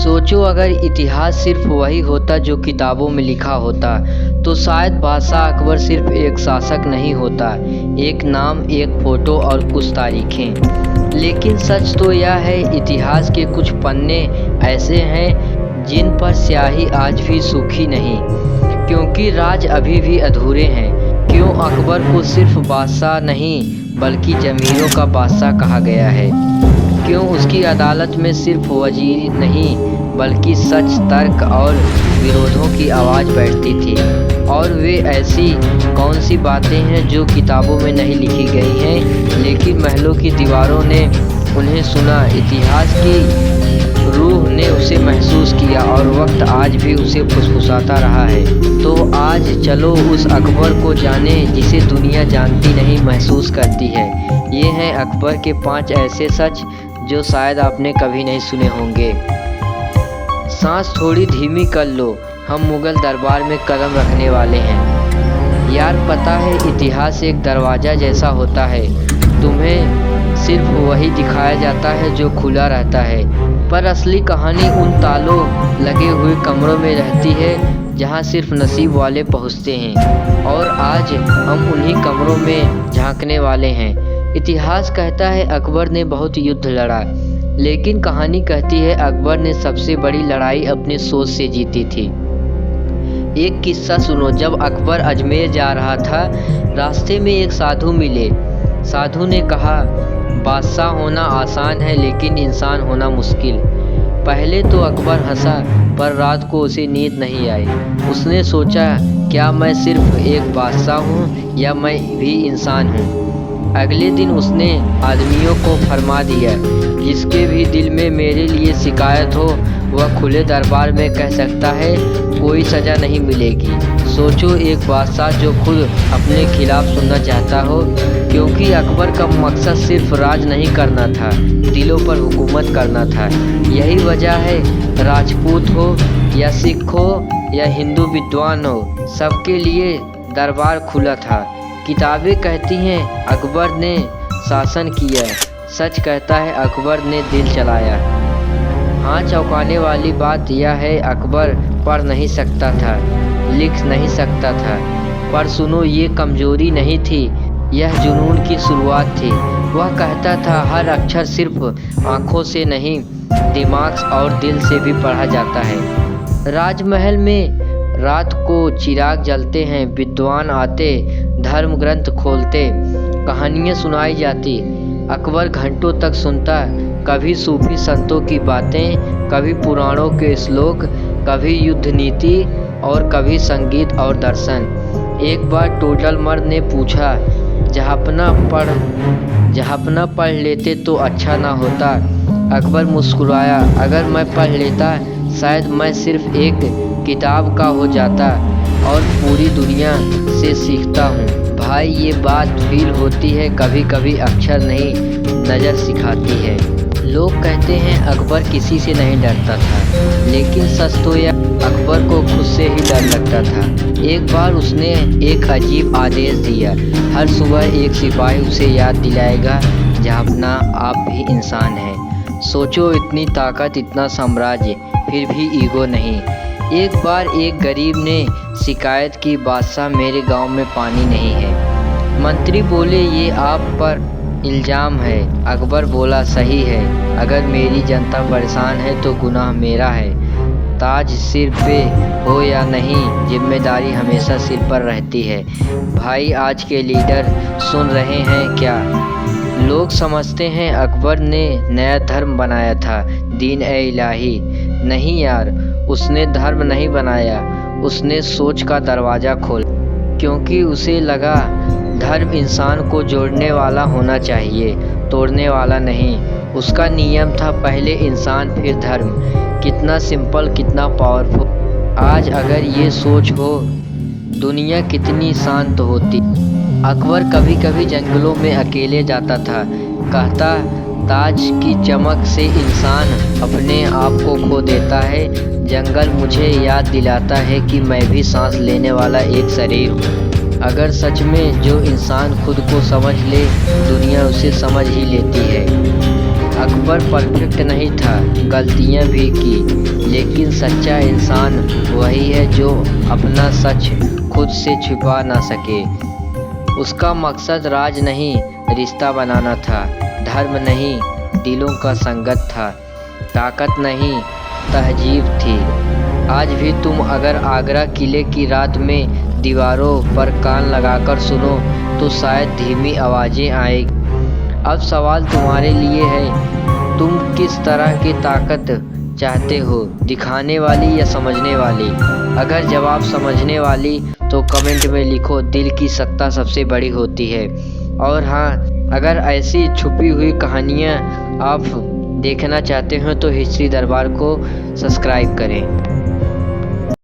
सोचो अगर इतिहास सिर्फ वही होता जो किताबों में लिखा होता तो शायद बादशाह अकबर सिर्फ एक शासक नहीं होता, एक नाम, एक फोटो और कुछ तारीखें। लेकिन सच तो यह है, इतिहास के कुछ पन्ने ऐसे हैं जिन पर स्याही आज भी सूखी नहीं, क्योंकि राज अभी भी अधूरे हैं। क्यों अकबर को सिर्फ बादशाह नहीं बल्कि ज़मीरों का बादशाह कहा गया है? क्यों उसकी अदालत में सिर्फ वजीर नहीं बल्कि सच, तर्क और विरोधों की आवाज़ बैठती थी? और वे ऐसी कौन सी बातें हैं जो किताबों में नहीं लिखी गई हैं लेकिन महलों की दीवारों ने उन्हें सुना, इतिहास की रूह ने उसे महसूस किया और वक्त आज भी उसे फुसफुसाता रहा है। तो आज चलो उस अकबर को जाने जिसे दुनिया जानती नहीं, महसूस करती है। ये हैं अकबर के 5 ऐसे सच जो शायद आपने कभी नहीं सुने होंगे। सांस थोड़ी धीमी कर लो, हम मुगल दरबार में कदम रखने वाले हैं। यार पता है इतिहास एक दरवाज़ा जैसा होता है, तुम्हें सिर्फ वही दिखाया जाता है जो खुला रहता है, पर असली कहानी उन तालों लगे हुए कमरों में रहती है जहां सिर्फ नसीब वाले पहुंचते हैं। और आज हम उन्हीं कमरों में झांकने वाले हैं। इतिहास कहता है अकबर ने बहुत युद्ध लड़ा, लेकिन कहानी कहती है अकबर ने सबसे बड़ी लड़ाई अपनी सोच से जीती थी। एक किस्सा सुनो, जब अकबर अजमेर जा रहा था, रास्ते में एक साधु मिले। साधु ने कहा, बादशाह होना आसान है लेकिन इंसान होना मुश्किल। पहले तो अकबर हंसा, पर रात को उसे नींद नहीं आई। उसने सोचा, क्या मैं सिर्फ एक बादशाह हूँ या मैं भी इंसान हूँ? अगले दिन उसने आदमियों को फरमा दिया, जिसके भी दिल में मेरे लिए शिकायत हो वह खुले दरबार में कह सकता है, कोई सज़ा नहीं मिलेगी। सोचो एक बादशाह जो खुद अपने खिलाफ सुनना चाहता हो, क्योंकि अकबर का मकसद सिर्फ राज नहीं करना था, दिलों पर हुकूमत करना था। यही वजह है, राजपूत हो या सिख हो या हिंदू विद्वान हो, सबके लिए दरबार खुला था। किताबें कहती हैं अकबर ने शासन किया, सच कहता है अकबर ने दिल चलाया। हाँ, चौंकाने वाली बात यह है, अकबर पढ़ नहीं सकता था, लिख नहीं सकता था, पर सुनो ये कमजोरी नहीं थी, यह जुनून की शुरुआत थी। वह कहता था हर अक्षर सिर्फ आँखों से नहीं, दिमाग और दिल से भी पढ़ा जाता है। राजमहल में रात को चिराग जलते हैं, विद्वान आते, धर्म ग्रंथ खोलते, कहानियाँ सुनाई जाती। अकबर घंटों तक सुनता, कभी सूफी संतों की बातें, कभी पुराणों के श्लोक, कभी युद्ध नीति और कभी संगीत और दर्शन। एक बार टोडल मर्द ने पूछा, जहापना पढ़ लेते तो अच्छा ना होता? अकबर मुस्कुराया, अगर मैं पढ़ लेता शायद मैं सिर्फ एक किताब का हो जाता और पूरी दुनिया से सीखता हूँ। भाई ये बात फील होती है, कभी कभी अक्षर नहीं नज़र सिखाती है। लोग कहते हैं अकबर किसी से नहीं डरता था, लेकिन सच तो यह अकबर को खुद से ही डर लगता था। एक बार उसने एक अजीब आदेश दिया, हर सुबह एक सिपाही उसे याद दिलाएगा, जहापना आप भी इंसान हैं। सोचो इतनी ताकत, इतना साम्राज्य, फिर भी ईगो नहीं। एक बार एक गरीब ने शिकायत की, बादशाह मेरे गांव में पानी नहीं है। मंत्री बोले, ये आप पर इल्ज़ाम है। अकबर बोला, सही है, अगर मेरी जनता परेशान है तो गुनाह मेरा है। ताज सिर पे हो या नहीं, जिम्मेदारी हमेशा सिर पर रहती है। भाई आज के लीडर सुन रहे हैं क्या? लोग समझते हैं अकबर ने नया धर्म बनाया था, दीन ए इलाही। नहीं यार, उसने धर्म नहीं बनाया, उसने सोच का दरवाज़ा खोला, क्योंकि उसे लगा धर्म इंसान को जोड़ने वाला होना चाहिए, तोड़ने वाला नहीं। उसका नियम था पहले इंसान फिर धर्म। कितना सिंपल, कितना पावरफुल। आज अगर ये सोच हो, दुनिया कितनी शांत होती। अकबर कभी कभी जंगलों में अकेले जाता था, कहता ताज की चमक से इंसान अपने आप को खो देता है, जंगल मुझे याद दिलाता है कि मैं भी सांस लेने वाला एक शरीर हूँ। अगर सच में जो इंसान खुद को समझ ले, दुनिया उसे समझ ही लेती है। अकबर परफेक्ट नहीं था, गलतियाँ भी की, लेकिन सच्चा इंसान वही है जो अपना सच खुद से छुपा ना सके। उसका मकसद राज नहीं रिश्ता बनाना था, धर्म नहीं दिलों का संगत था, ताकत नहीं तहजीब थी। आज भी तुम अगर आगरा किले की रात में दीवारों पर कान लगाकर सुनो तो शायद धीमी आवाज़ें आएगी। अब सवाल तुम्हारे लिए है, तुम किस तरह की ताकत चाहते हो, दिखाने वाली या समझने वाली? अगर जवाब समझने वाली तो कमेंट में लिखो, दिल की सत्ता सबसे बड़ी होती है। और हाँ, अगर ऐसी छुपी हुई कहानियाँ आप देखना चाहते हो तो हिस्ट्री दरबार को सब्सक्राइब करें।